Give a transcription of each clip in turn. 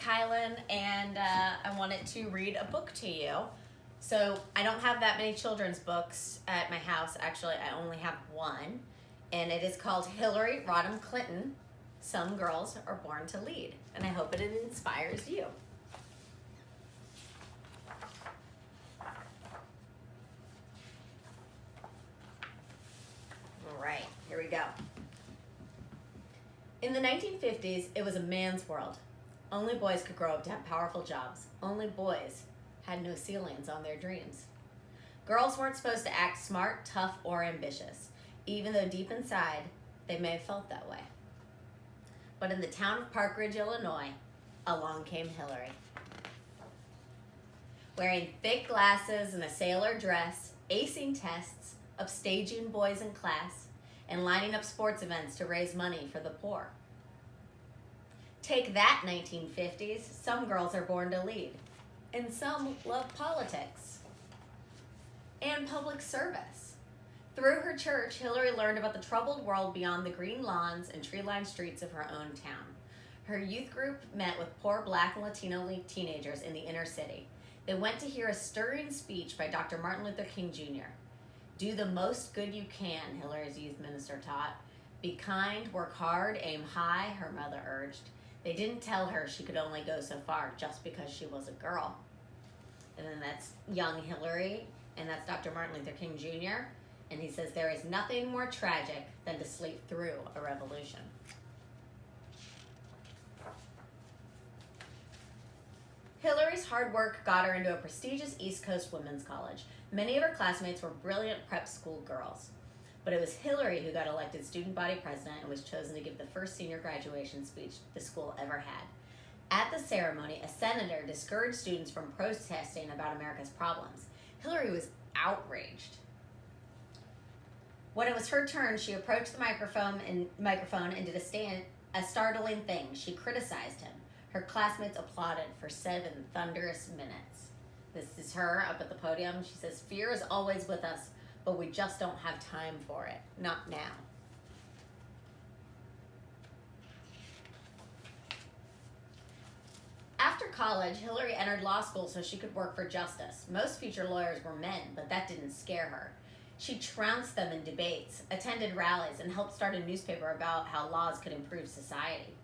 Kylen, and I wanted to read a book to you. So I don't have that many children's books at my house. Actually, I only have one, and it is called Hillary Rodham Clinton, Some Girls Are Born to Lead, and I hope it inspires you. All right, here we go. In the 1950s, it was a man's world. Only boys could grow up to have powerful jobs. Only boys had no ceilings on their dreams. Girls weren't supposed to act smart, tough, or ambitious, even though deep inside, they may have felt that way. But in the town of Park Ridge, Illinois, along came Hillary. Wearing thick glasses and a sailor dress, acing tests, upstaging boys in class, and lining up sports events to raise money for the poor. Take that, 1950s. Some girls are born to lead, and some love politics and public service. Through her church, Hillary learned about the troubled world beyond the green lawns and tree-lined streets of her own town. Her youth group met with poor Black and Latino teenagers in the inner city. They went to hear a stirring speech by Dr. Martin Luther King Jr. Do the most good you can, Hillary's youth minister taught. Be kind, work hard, aim high, her mother urged. They didn't tell her she could only go so far just because she was a girl. And then that's young Hillary, and that's Dr. Martin Luther King Jr., and he says there is nothing more tragic than to sleep through a revolution. Hillary's hard work got her into a prestigious East Coast women's college. Many of her classmates were brilliant prep school girls. But it was Hillary who got elected student body president and was chosen to give the first senior graduation speech the school ever had. At the ceremony, a senator discouraged students from protesting about America's problems. Hillary was outraged. When it was her turn, she approached the microphone and did a startling thing. She criticized him. Her classmates applauded for 7 thunderous minutes. This is her up at the podium. She says, "Fear is always with us, but we just don't have time for it. Not now." After college, Hillary entered law school so she could work for justice. Most future lawyers were men, but that didn't scare her. She trounced them in debates, attended rallies, and helped start a newspaper about how laws could improve society.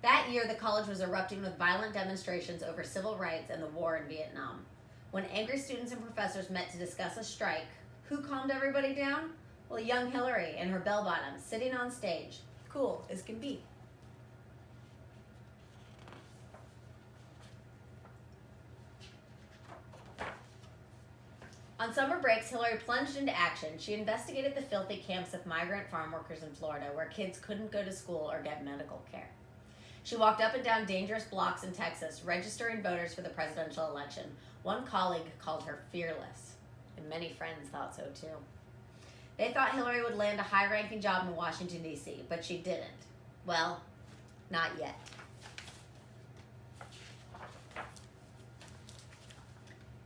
That year, the college was erupting with violent demonstrations over civil rights and the war in Vietnam. When angry students and professors met to discuss a strike, who calmed everybody down? Well, young Hillary in her bell-bottoms, sitting on stage, cool as can be. On summer breaks, Hillary plunged into action. She investigated the filthy camps of migrant farm workers in Florida where kids couldn't go to school or get medical care. She walked up and down dangerous blocks in Texas, registering voters for the presidential election. One colleague called her fearless, and many friends thought so too. They thought Hillary would land a high-ranking job in Washington, D.C., but she didn't. Well, not yet.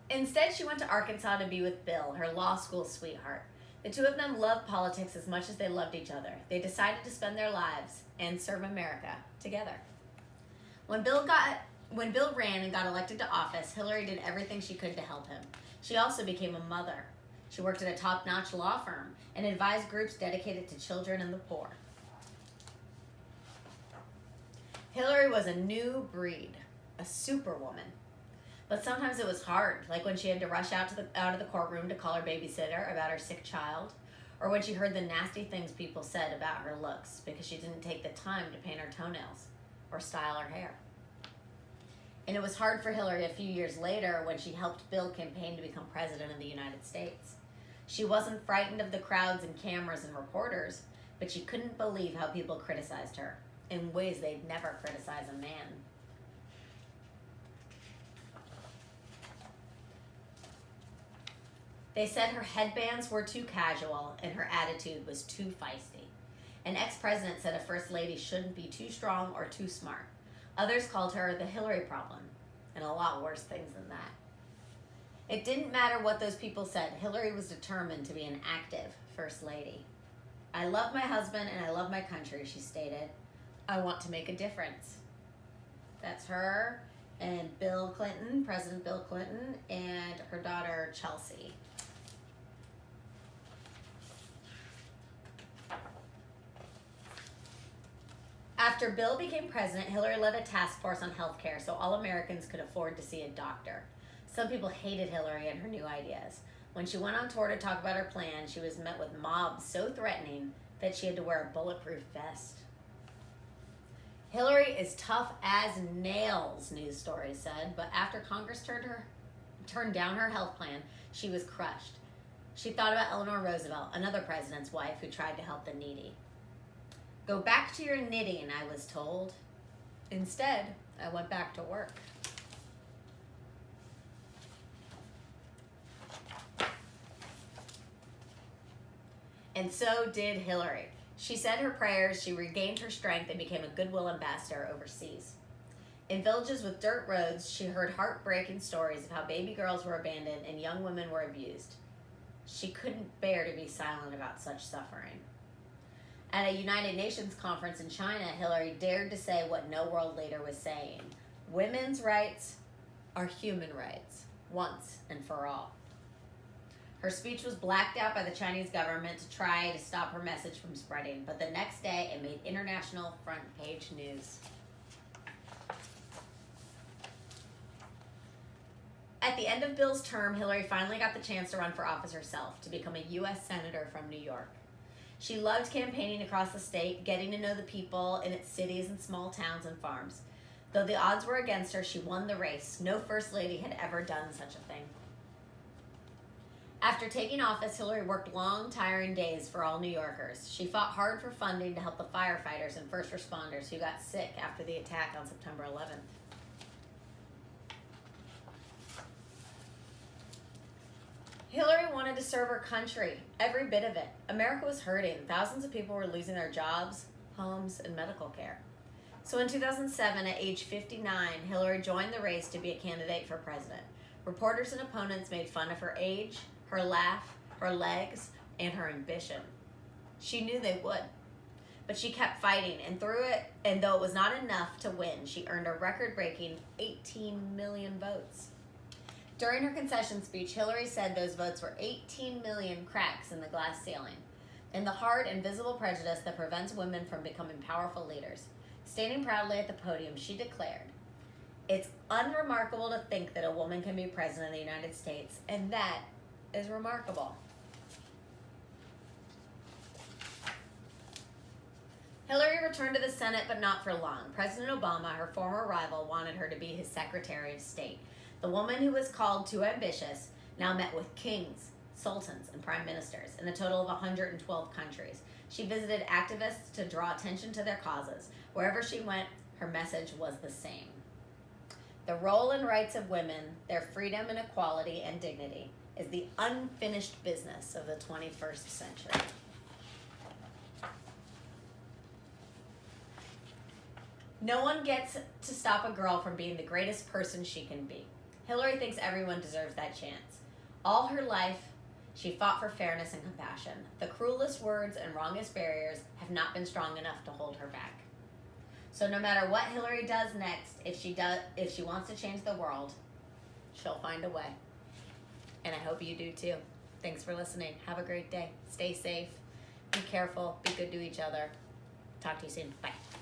Instead, she went to Arkansas to be with Bill, her law school sweetheart. The two of them loved politics as much as they loved each other. They decided to spend their lives and serve America together. When Bill ran and got elected to office, Hillary did everything she could to help him. She also became a mother. She worked at a top-notch law firm and advised groups dedicated to children and the poor. Hillary was a new breed, a superwoman. But sometimes it was hard, like when she had to rush out of the courtroom to call her babysitter about her sick child, or when she heard the nasty things people said about her looks because she didn't take the time to paint her toenails or style her hair. And it was hard for Hillary a few years later when she helped Bill campaign to become president of the United States. She wasn't frightened of the crowds and cameras and reporters, but she couldn't believe how people criticized her in ways they'd never criticize a man. They said her headbands were too casual and her attitude was too feisty. An ex-president said a first lady shouldn't be too strong or too smart. Others called her the Hillary problem, and a lot worse things than that. It didn't matter what those people said. Hillary was determined to be an active first lady. "I love my husband and I love my country," she stated. "I want to make a difference." That's her and Bill Clinton, President Bill Clinton, and her daughter Chelsea. After Bill became president, Hillary led a task force on healthcare so all Americans could afford to see a doctor. Some people hated Hillary and her new ideas. When she went on tour to talk about her plan, she was met with mobs so threatening that she had to wear a bulletproof vest. Hillary is tough as nails, news stories said, but after Congress turned down her health plan, she was crushed. She thought about Eleanor Roosevelt, another president's wife who tried to help the needy. Go back to your knitting, I was told. Instead, I went back to work. And so did Hillary. She said her prayers, she regained her strength, and became a goodwill ambassador overseas. In villages with dirt roads, she heard heartbreaking stories of how baby girls were abandoned and young women were abused. She couldn't bear to be silent about such suffering. At a United Nations conference in China, Hillary dared to say what no world leader was saying. Women's rights are human rights, once and for all. Her speech was blacked out by the Chinese government to try to stop her message from spreading, but the next day it made international front page news. At the end of Bill's term, Hillary finally got the chance to run for office herself, to become a U.S. Senator from New York. She loved campaigning across the state, getting to know the people in its cities and small towns and farms. Though the odds were against her, she won the race. No first lady had ever done such a thing. After taking office, Hillary worked long, tiring days for all New Yorkers. She fought hard for funding to help the firefighters and first responders who got sick after the attack on September 11th. Hillary wanted to serve her country, every bit of it. America was hurting. Thousands of people were losing their jobs, homes, and medical care. So in 2007, at age 59, Hillary joined the race to be a candidate for president. Reporters and opponents made fun of her age, her laugh, her legs, and her ambition. She knew they would. But she kept fighting, and though it was not enough to win, she earned a record-breaking 18 million votes. During her concession speech, Hillary said those votes were 18 million cracks in the glass ceiling, and the hard and visible prejudice that prevents women from becoming powerful leaders. Standing proudly at the podium, she declared, "It's unremarkable to think that a woman can be president of the United States, and that is remarkable." Hillary returned to the Senate, but not for long. President Obama, her former rival, wanted her to be his Secretary of State. The woman who was called too ambitious now met with kings, sultans, and prime ministers in a total of 112 countries. She visited activists to draw attention to their causes. Wherever she went, her message was the same. The role and rights of women, their freedom and equality and dignity, is the unfinished business of the 21st century. No one gets to stop a girl from being the greatest person she can be. Hillary thinks everyone deserves that chance. All her life, she fought for fairness and compassion. The cruelest words and wrongest barriers have not been strong enough to hold her back. So no matter what Hillary does next, if she wants to change the world, she'll find a way. And I hope you do too. Thanks for listening. Have a great day. Stay safe. Be careful. Be good to each other. Talk to you soon. Bye.